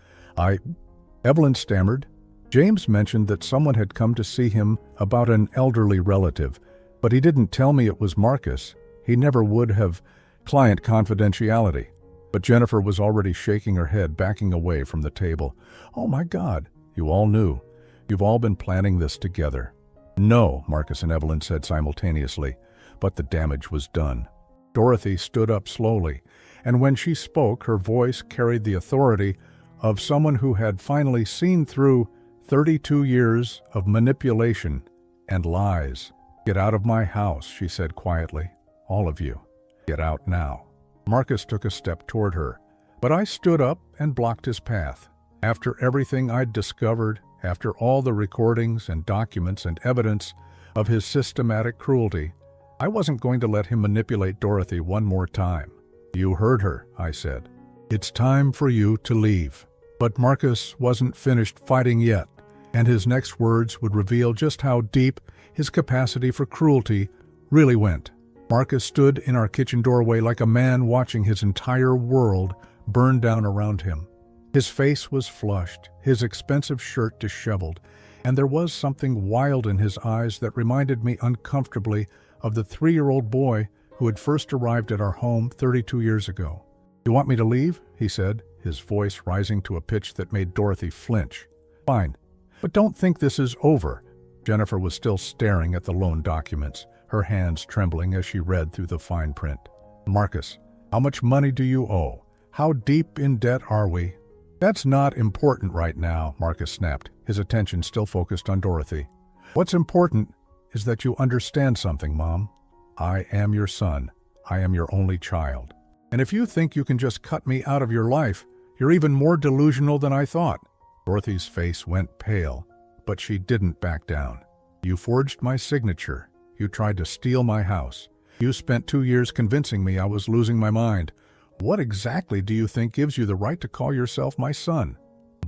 Evelyn stammered. "James mentioned that someone had come to see him about an elderly relative, but he didn't tell me it was Marcus. He never would have. Client confidentiality." But Jennifer was already shaking her head, backing away from the table. "Oh my God, you all knew. You've all been planning this together." "No," Marcus and Evelyn said simultaneously, but the damage was done. Dorothy stood up slowly, and when she spoke, her voice carried the authority of someone who had finally seen through 32 years of manipulation and lies. "Get out of my house," she said quietly. "All of you. Get out now." Marcus took a step toward her, but I stood up and blocked his path. After everything I'd discovered, after all the recordings and documents and evidence of his systematic cruelty, I wasn't going to let him manipulate Dorothy one more time. "You heard her," I said. "It's time for you to leave." But Marcus wasn't finished fighting yet, and his next words would reveal just how deep his capacity for cruelty really went. Marcus stood in our kitchen doorway like a man watching his entire world burn down around him. His face was flushed, his expensive shirt disheveled, and there was something wild in his eyes that reminded me uncomfortably of the 3-year-old boy who had first arrived at our home 32 years ago. "You want me to leave?" he said, his voice rising to a pitch that made Dorothy flinch. "Fine, but don't think this is over." Jennifer was still staring at the loan documents, her hands trembling as she read through the fine print. "Marcus, how much money do you owe? How deep in debt are we?" "That's not important right now," Marcus snapped, his attention still focused on Dorothy. "What's important is that you understand something, Mom. I am your son. I am your only child. And if you think you can just cut me out of your life, you're even more delusional than I thought." Dorothy's face went pale, but she didn't back down. "You forged my signature. You tried to steal my house. You spent 2 years convincing me I was losing my mind. What exactly do you think gives you the right to call yourself my son?"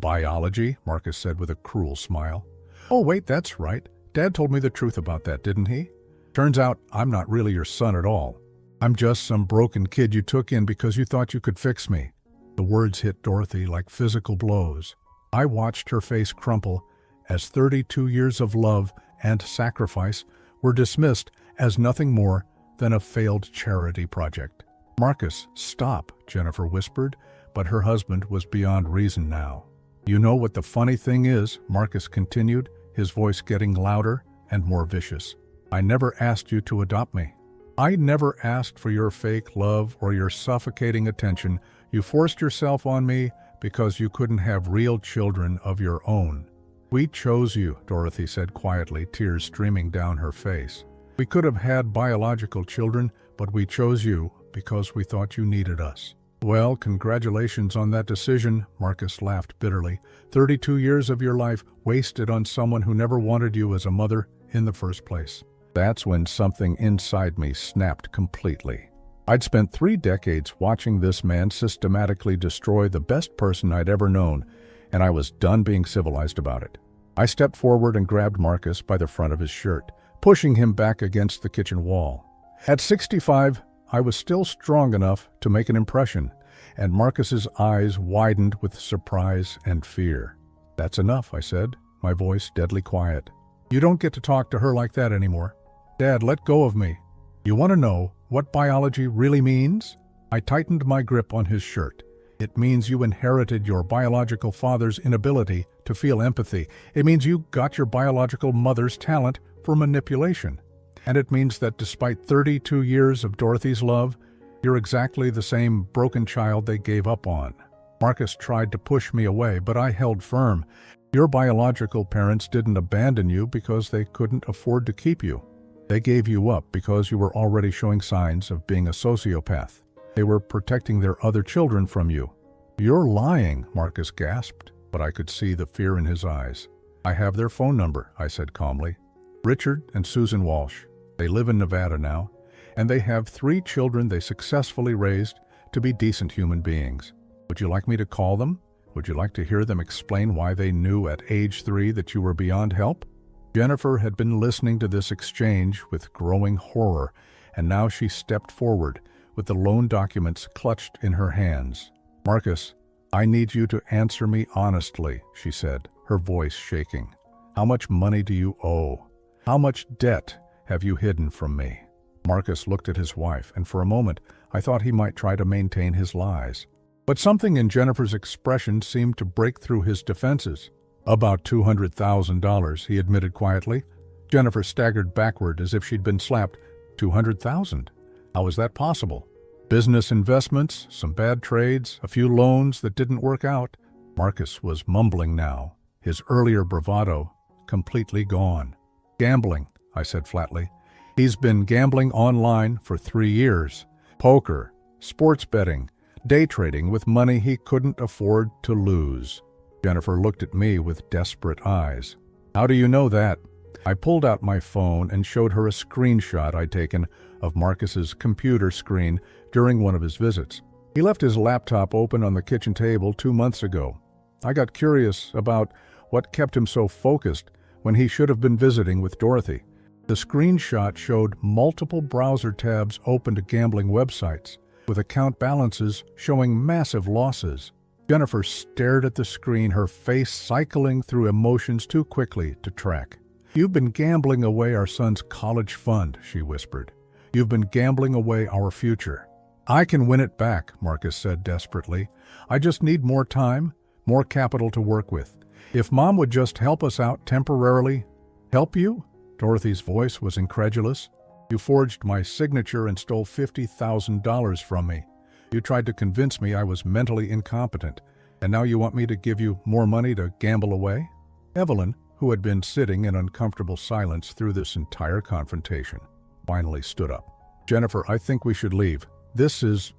"Biology," Marcus said with a cruel smile. "Oh, wait, that's right. Dad told me the truth about that, didn't he? Turns out I'm not really your son at all. I'm just some broken kid you took in because you thought you could fix me." The words hit Dorothy like physical blows. I watched her face crumple as 32 years of love and sacrifice were dismissed as nothing more than a failed charity project. "Marcus, stop," Jennifer whispered, but her husband was beyond reason now. "You know what the funny thing is," Marcus continued, his voice getting louder and more vicious. "I never asked you to adopt me. I never asked for your fake love or your suffocating attention. You forced yourself on me because you couldn't have real children of your own." "We chose you," Dorothy said quietly, tears streaming down her face. "We could have had biological children, but we chose you because we thought you needed us." "Well, congratulations on that decision," Marcus laughed bitterly. 32 years of your life wasted on someone who never wanted you as a mother in the first place. That's when something inside me snapped completely. I'd spent 3 decades watching this man systematically destroy the best person I'd ever known, and I was done being civilized about it. I stepped forward and grabbed Marcus by the front of his shirt, pushing him back against the kitchen wall. At 65, I was still strong enough to make an impression, and Marcus's eyes widened with surprise and fear. "That's enough," I said, my voice deadly quiet. "You don't get to talk to her like that anymore. Dad, let go of me. You want to know what biology really means?" I tightened my grip on his shirt. "It means you inherited your biological father's inability to feel empathy. It means you got your biological mother's talent for manipulation. And it means that despite 32 years of Dorothy's love, you're exactly the same broken child they gave up on." Marcus tried to push me away, but I held firm. "Your biological parents didn't abandon you because they couldn't afford to keep you. They gave you up because you were already showing signs of being a sociopath. They were protecting their other children from you." "You're lying," Marcus gasped, but I could see the fear in his eyes. "I have their phone number," I said calmly. "Richard and Susan Walsh. They live in Nevada now, and they have 3 children they successfully raised to be decent human beings. Would you like me to call them? Would you like to hear them explain why they knew at age 3 that you were beyond help?" Jennifer had been listening to this exchange with growing horror, and now she stepped forward with the loan documents clutched in her hands. "Marcus, I need you to answer me honestly," she said, her voice shaking. "How much money do you owe? How much debt have you hidden from me?" Marcus looked at his wife, and for a moment I thought he might try to maintain his lies. But something in Jennifer's expression seemed to break through his defenses. "About $200,000, he admitted quietly. Jennifer staggered backward as if she'd been slapped. $200,000? How is that possible? Business investments, some bad trades, a few loans that didn't work out." Marcus was mumbling now, his earlier bravado completely gone. "Gambling," I said flatly. "He's been gambling online for 3 years. Poker, sports betting, day trading with money he couldn't afford to lose." Jennifer looked at me with desperate eyes. "How do you know that?" I pulled out my phone and showed her a screenshot I'd taken of Marcus's computer screen during one of his visits. He left his laptop open on the kitchen table 2 months ago. I got curious about what kept him so focused when he should have been visiting with Dorothy. The screenshot showed multiple browser tabs open to gambling websites, with account balances showing massive losses. Jennifer stared at the screen, her face cycling through emotions too quickly to track. "You've been gambling away our son's college fund," she whispered. "You've been gambling away our future." "I can win it back," Marcus said desperately. "I just need more time, more capital to work with. If Mom would just help us out temporarily." "Help you?" Dorothy's voice was incredulous. "You forged my signature and stole $50,000 from me. You tried to convince me I was mentally incompetent, and now you want me to give you more money to gamble away?" Evelyn, who had been sitting in uncomfortable silence through this entire confrontation, finally stood up. "Jennifer, I think we should leave. This is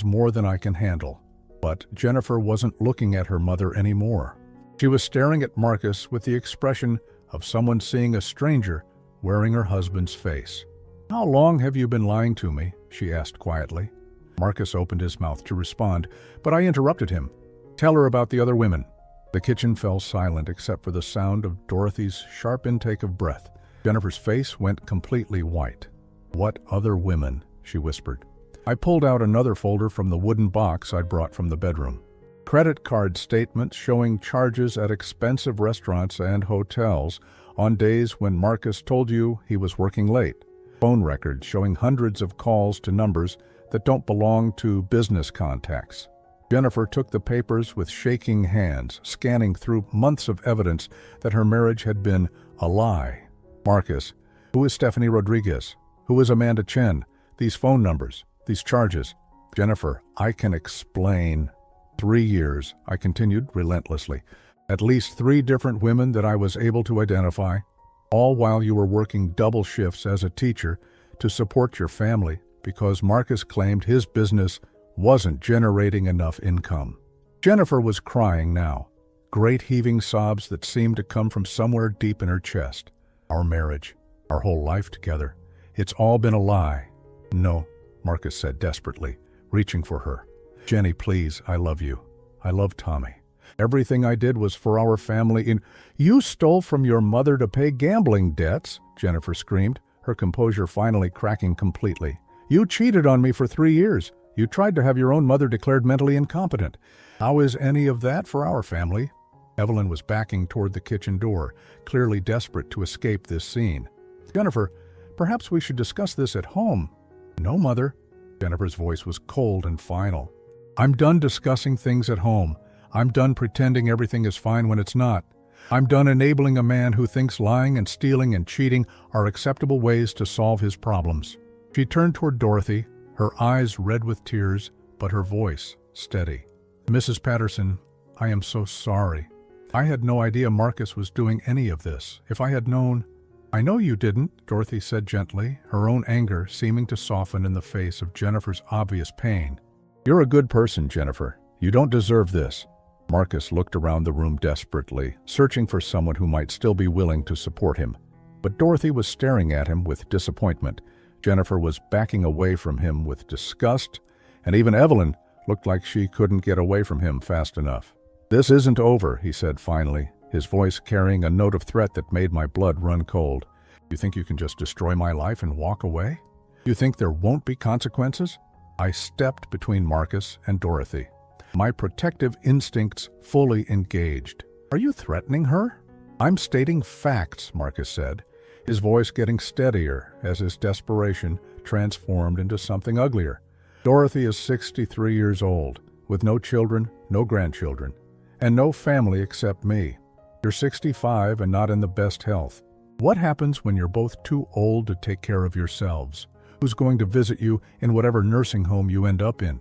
more than I can handle." But Jennifer wasn't looking at her mother anymore. She was staring at Marcus with the expression of someone seeing a stranger wearing her husband's face. "How long have you been lying to me?" she asked quietly. Marcus opened his mouth to respond, but I interrupted him. "Tell her about the other women." The kitchen fell silent except for the sound of Dorothy's sharp intake of breath. Jennifer's face went completely white. "What other women?" she whispered. I pulled out another folder from the wooden box I'd brought from the bedroom. Credit card statements showing charges at expensive restaurants and hotels on days when Marcus told you he was working late. Phone records showing hundreds of calls to numbers that don't belong to business contacts. Jennifer took the papers with shaking hands, scanning through months of evidence that her marriage had been a lie. "Marcus, who is Stephanie Rodriguez? Who is Amanda Chen? These phone numbers, these charges." "Jennifer, I can explain." 3 years, I continued relentlessly. At least 3 different women that I was able to identify, all while you were working double shifts as a teacher to support your family because Marcus claimed his business wasn't generating enough income. Jennifer was crying now, great heaving sobs that seemed to come from somewhere deep in her chest. Our marriage, our whole life together, it's all been a lie. No, Marcus said desperately, reaching for her. Jenny, please, I love you. I love Tommy. Everything I did was for our family. You stole from your mother to pay gambling debts, Jennifer screamed, her composure finally cracking completely. You cheated on me for 3 years. You tried to have your own mother declared mentally incompetent. How is any of that for our family? Evelyn was backing toward the kitchen door, clearly desperate to escape this scene. Jennifer, perhaps we should discuss this at home. No, Mother. Jennifer's voice was cold and final. I'm done discussing things at home. I'm done pretending everything is fine when it's not. I'm done enabling a man who thinks lying and stealing and cheating are acceptable ways to solve his problems. She turned toward Dorothy, her eyes red with tears, but her voice steady. Mrs. Patterson, I am so sorry. I had no idea Marcus was doing any of this. If I had known... I know you didn't, Dorothy said gently, her own anger seeming to soften in the face of Jennifer's obvious pain. You're a good person, Jennifer. You don't deserve this. Marcus looked around the room desperately, searching for someone who might still be willing to support him. But Dorothy was staring at him with disappointment. Jennifer was backing away from him with disgust, and even Evelyn looked like she couldn't get away from him fast enough. This isn't over, he said finally, his voice carrying a note of threat that made my blood run cold. You think you can just destroy my life and walk away? You think there won't be consequences? I stepped between Marcus and Dorothy, my protective instincts fully engaged. Are you threatening her? I'm stating facts, Marcus said, his voice getting steadier as his desperation transformed into something uglier. Dorothy is 63 years old, with no children, no grandchildren, and no family except me. You're 65 and not in the best health. What happens when you're both too old to take care of yourselves? Who's going to visit you in whatever nursing home you end up in?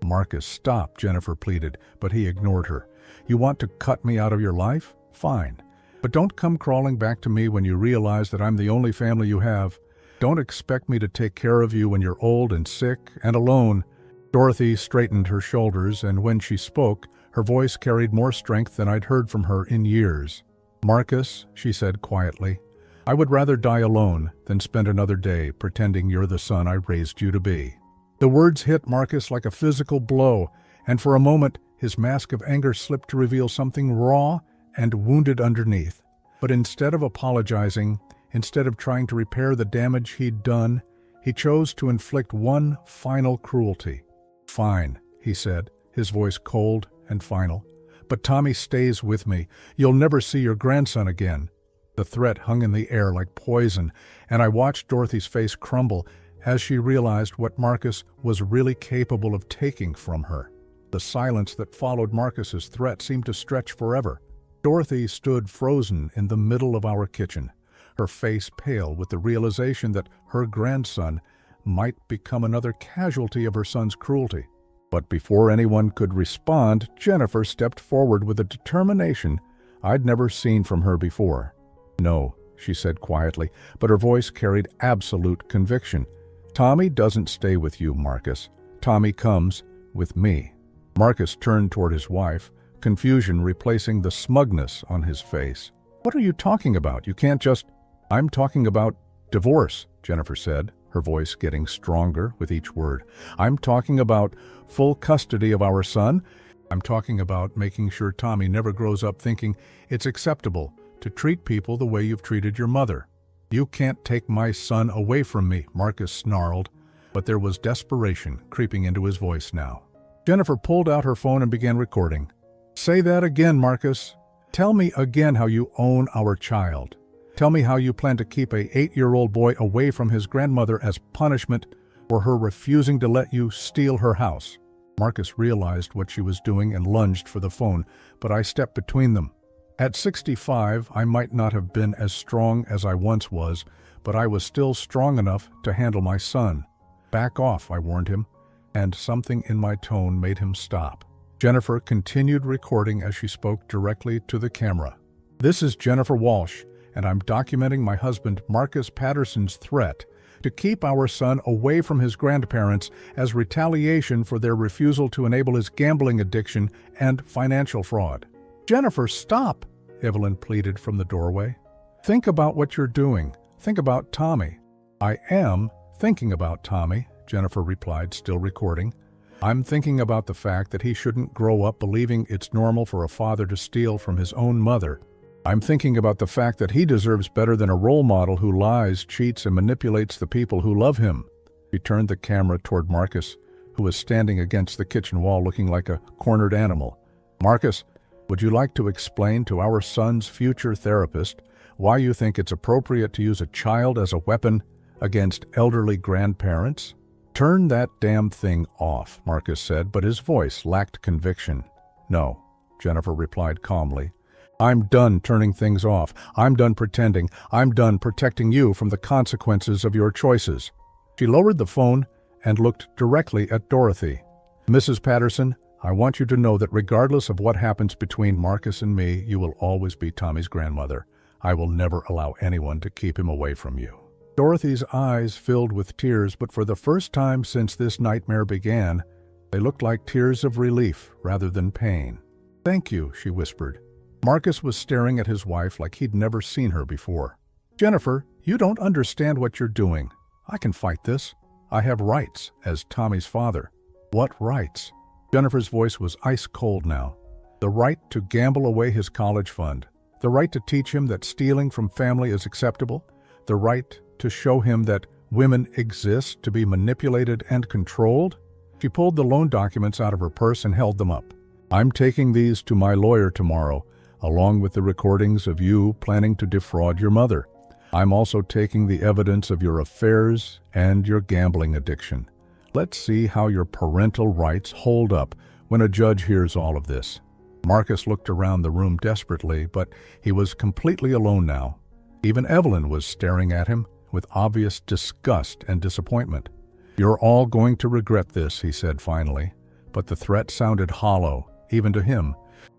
Marcus, stop, Jennifer pleaded, but he ignored her. You want to cut me out of your life? Fine. But don't come crawling back to me when you realize that I'm the only family you have. Don't expect me to take care of you when you're old and sick and alone. Dorothy straightened her shoulders, and when she spoke, her voice carried more strength than I'd heard from her in years. Marcus, she said quietly, I would rather die alone than spend another day pretending you're the son I raised you to be. The words hit Marcus like a physical blow, and for a moment his mask of anger slipped to reveal something raw and wounded underneath. But instead of apologizing, instead of trying to repair the damage he'd done, he chose to inflict one final cruelty. Fine, he said, his voice cold and final. But Tommy stays with me. You'll never see your grandson again. The threat hung in the air like poison, and I watched Dorothy's face crumble as she realized what Marcus was really capable of taking from her. The silence that followed Marcus's threat seemed to stretch forever. Dorothy stood frozen in the middle of our kitchen, her face pale with the realization that her grandson might become another casualty of her son's cruelty. But before anyone could respond, Jennifer stepped forward with a determination I'd never seen from her before. No, she said quietly, but her voice carried absolute conviction. Tommy doesn't stay with you, Marcus. Tommy comes with me. Marcus turned toward his wife, confusion replacing the smugness on his face. What are you talking about? You can't just... I'm talking about divorce, Jennifer said, her voice getting stronger with each word. I'm talking about full custody of our son. I'm talking about making sure Tommy never grows up thinking it's acceptable to treat people the way you've treated your mother. You can't take my son away from me, Marcus snarled, but there was desperation creeping into his voice now. Jennifer pulled out her phone and began recording. Say that again, Marcus. Tell me again how you own our child. Tell me how you plan to keep a 8-year-old boy away from his grandmother as punishment for her refusing to let you steal her house. Marcus realized what she was doing and lunged for the phone, but I stepped between them. At 65, I might not have been as strong as I once was, but I was still strong enough to handle my son. Back off, I warned him, and something in my tone made him stop. Jennifer continued recording as she spoke directly to the camera. "This is Jennifer Walsh, and I'm documenting my husband Marcus Patterson's threat to keep our son away from his grandparents as retaliation for their refusal to enable his gambling addiction and financial fraud." "Jennifer, stop!" Evelyn pleaded from the doorway. "Think about what you're doing. Think about Tommy." "I am thinking about Tommy," Jennifer replied, still recording. "I'm thinking about the fact that he shouldn't grow up believing it's normal for a father to steal from his own mother. I'm thinking about the fact that he deserves better than a role model who lies, cheats, and manipulates the people who love him." She turned the camera toward Marcus, who was standing against the kitchen wall looking like a cornered animal. "Marcus, would you like to explain to our son's future therapist why you think it's appropriate to use a child as a weapon against elderly grandparents?" "Turn that damn thing off," Marcus said, but his voice lacked conviction. "No," Jennifer replied calmly. "I'm done turning things off. I'm done pretending. I'm done protecting you from the consequences of your choices." She lowered the phone and looked directly at Dorothy. "Mrs. Patterson, I want you to know that regardless of what happens between Marcus and me, you will always be Tommy's grandmother. I will never allow anyone to keep him away from you." Dorothy's eyes filled with tears, but for the first time since this nightmare began, they looked like tears of relief rather than pain. "Thank you," she whispered. Marcus was staring at his wife like he'd never seen her before. "Jennifer, you don't understand what you're doing. I can fight this. I have rights as Tommy's father." "What rights?" Jennifer's voice was ice cold now. "The right to gamble away his college fund. The right to teach him that stealing from family is acceptable. The right to show him that women exist to be manipulated and controlled." She pulled the loan documents out of her purse and held them up. "I'm taking these to my lawyer tomorrow, along with the recordings of you planning to defraud your mother. I'm also taking the evidence of your affairs and your gambling addiction. Let's see how your parental rights hold up when a judge hears all of this." Marcus looked around the room desperately, but he was completely alone now. Even Evelyn was staring at him with obvious disgust and disappointment. "You're all going to regret this," he said finally, but the threat sounded hollow, even to him.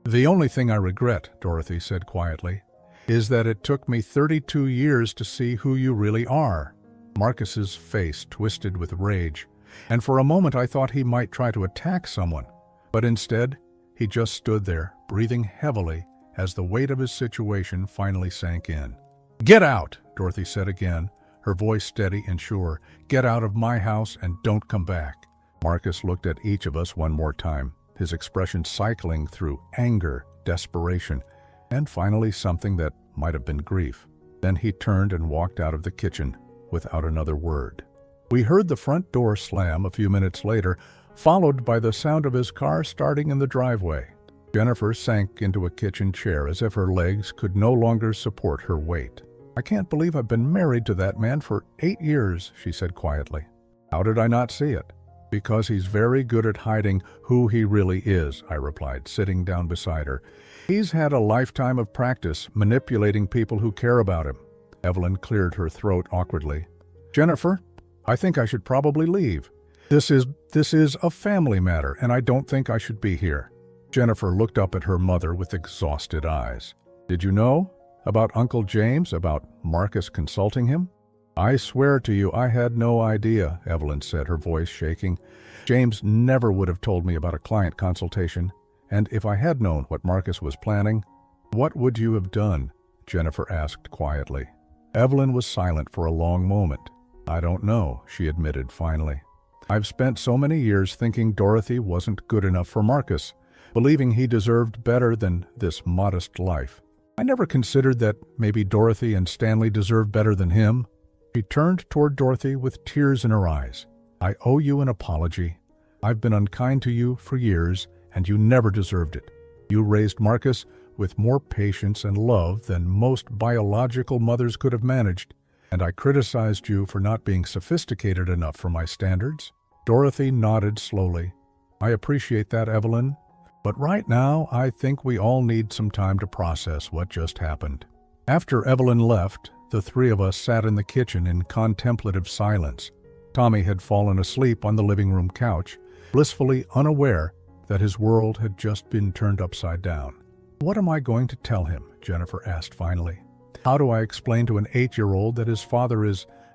"The only thing I regret," Dorothy said quietly, "is that it took me 32 years to see who you really are." Marcus's face twisted with rage, and for a moment I thought he might try to attack someone. But instead, he just stood there, breathing heavily as the weight of his situation finally sank in. "Get out," Dorothy said again, her voice steady and sure. "Get out of my house and don't come back." Marcus looked at each of us one more time, his expression cycling through anger, desperation, and finally something that might have been grief. Then he turned and walked out of the kitchen without another word. We heard the front door slam a few minutes later, followed by the sound of his car starting in the driveway. Jennifer sank into a kitchen chair as if her legs could no longer support her weight. "I can't believe I've been married to that man for 8 years, she said quietly. "How did I not see it?" "Because he's very good at hiding who he really is," I replied, sitting down beside her. "He's had a lifetime of practice manipulating people who care about him." Evelyn cleared her throat awkwardly. "Jennifer, I think I should probably leave. This is a family matter, and I don't think I should be here." Jennifer looked up at her mother with exhausted eyes. "Did you know about Uncle James, about Marcus consulting him?" "I swear to you I had no idea," Evelyn said, her voice shaking. "James never would have told me about a client consultation, and if I had known what Marcus was planning—" "What would you have done?" Jennifer asked quietly. Evelyn was silent for a long moment. "I don't know," she admitted finally. "I've spent so many years thinking Dorothy wasn't good enough for Marcus, believing he deserved better than this modest life. I never considered that maybe Dorothy and Stanley deserved better than him." She turned toward Dorothy with tears in her eyes. "I owe you an apology. I've been unkind to you for years, and you never deserved it. You raised Marcus with more patience and love than most biological mothers could have managed, and I criticized you for not being sophisticated enough for my standards." Dorothy nodded slowly. "I appreciate that, Evelyn. But right now, I think we all need some time to process what just happened." After Evelyn left, the three of us sat in the kitchen in contemplative silence. Tommy had fallen asleep on the living room couch, blissfully unaware that his world had just been turned upside down. "What am I going to tell him?" Jennifer asked finally. "How do I explain to an 8-year-old that his father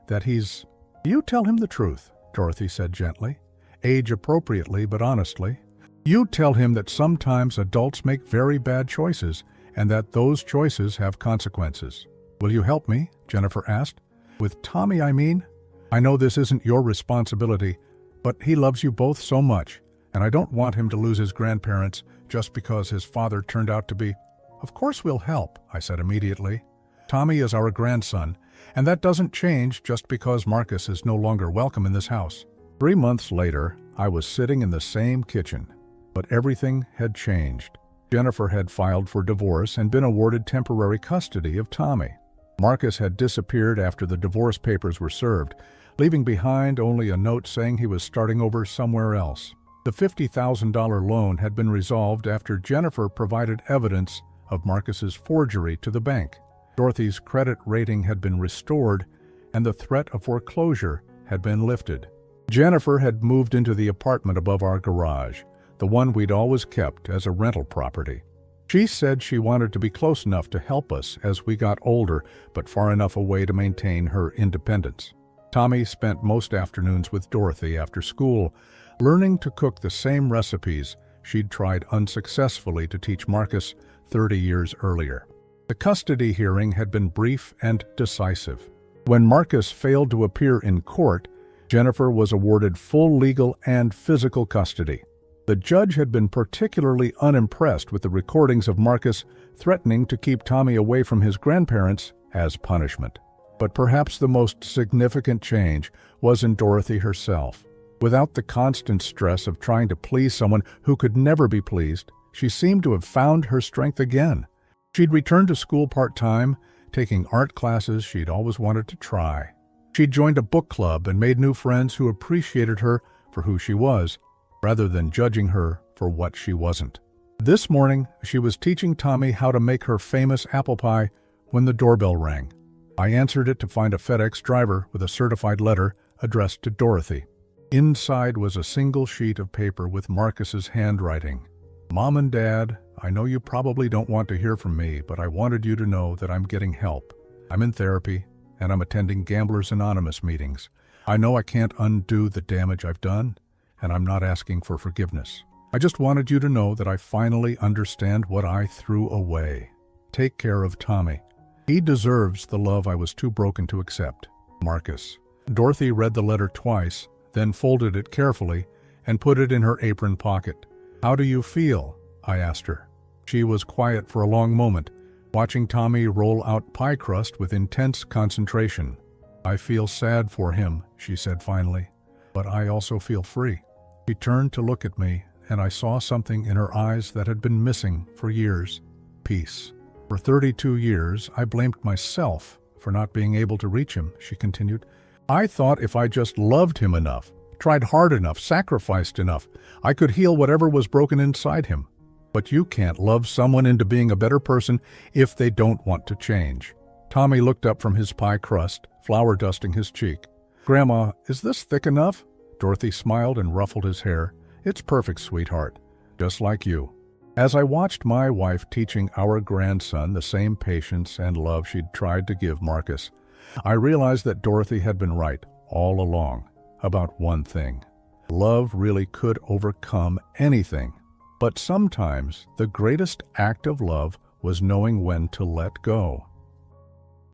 that he's—" "You tell him the truth," Dorothy said gently. "Age appropriately, but honestly. You tell him that sometimes adults make very bad choices and that those choices have consequences." "Will you help me?" Jennifer asked. "With Tommy, I mean. I know this isn't your responsibility, but he loves you both so much, and I don't want him to lose his grandparents just because his father turned out to be—" "Of course we'll help," I said immediately. "Tommy is our grandson, and that doesn't change just because Marcus is no longer welcome in this house." 3 months later, I was sitting in the same kitchen, but everything had changed. Jennifer had filed for divorce and been awarded temporary custody of Tommy. Marcus had disappeared after the divorce papers were served, leaving behind only a note saying he was starting over somewhere else. The $50,000 loan had been resolved after Jennifer provided evidence of Marcus's forgery to the bank. Dorothy's credit rating had been restored, and the threat of foreclosure had been lifted. Jennifer had moved into the apartment above our garage, the one we'd always kept as a rental property. She said she wanted to be close enough to help us as we got older, but far enough away to maintain her independence. Tommy spent most afternoons with Dorothy after school, learning to cook the same recipes she'd tried unsuccessfully to teach Marcus 30 years earlier. The custody hearing had been brief and decisive. When Marcus failed to appear in court, Jennifer was awarded full legal and physical custody. The judge had been particularly unimpressed with the recordings of Marcus threatening to keep Tommy away from his grandparents as punishment. But perhaps the most significant change was in Dorothy herself. Without the constant stress of trying to please someone who could never be pleased, she seemed to have found her strength again. She'd returned to school part-time, taking art classes she'd always wanted to try. She'd joined a book club and made new friends who appreciated her for who she was, rather than judging her for what she wasn't. This morning, she was teaching Tommy how to make her famous apple pie when the doorbell rang. I answered it to find a FedEx driver with a certified letter addressed to Dorothy. Inside was a single sheet of paper with Marcus's handwriting. "Mom and Dad, I know you probably don't want to hear from me, but I wanted you to know that I'm getting help. I'm in therapy, and I'm attending Gamblers Anonymous meetings. I know I can't undo the damage I've done, and I'm not asking for forgiveness. I just wanted you to know that I finally understand what I threw away. Take care of Tommy. He deserves the love I was too broken to accept. Marcus." Dorothy read the letter twice, then folded it carefully and put it in her apron pocket. "How do you feel?" I asked her. She was quiet for a long moment, watching Tommy roll out pie crust with intense concentration. "I feel sad for him," she said finally, "but I also feel free." She turned to look at me, and I saw something in her eyes that had been missing for years: peace. "For 32 years, I blamed myself for not being able to reach him," she continued. "I thought if I just loved him enough, tried hard enough, sacrificed enough, I could heal whatever was broken inside him. But you can't love someone into being a better person if they don't want to change." Tommy looked up from his pie crust, flour dusting his cheek. "Grandma, is this thick enough?" Dorothy smiled and ruffled his hair. "It's perfect, sweetheart. Just like you." As I watched my wife teaching our grandson the same patience and love she'd tried to give Marcus, I realized that Dorothy had been right all along about one thing. Love really could overcome anything. But sometimes the greatest act of love was knowing when to let go.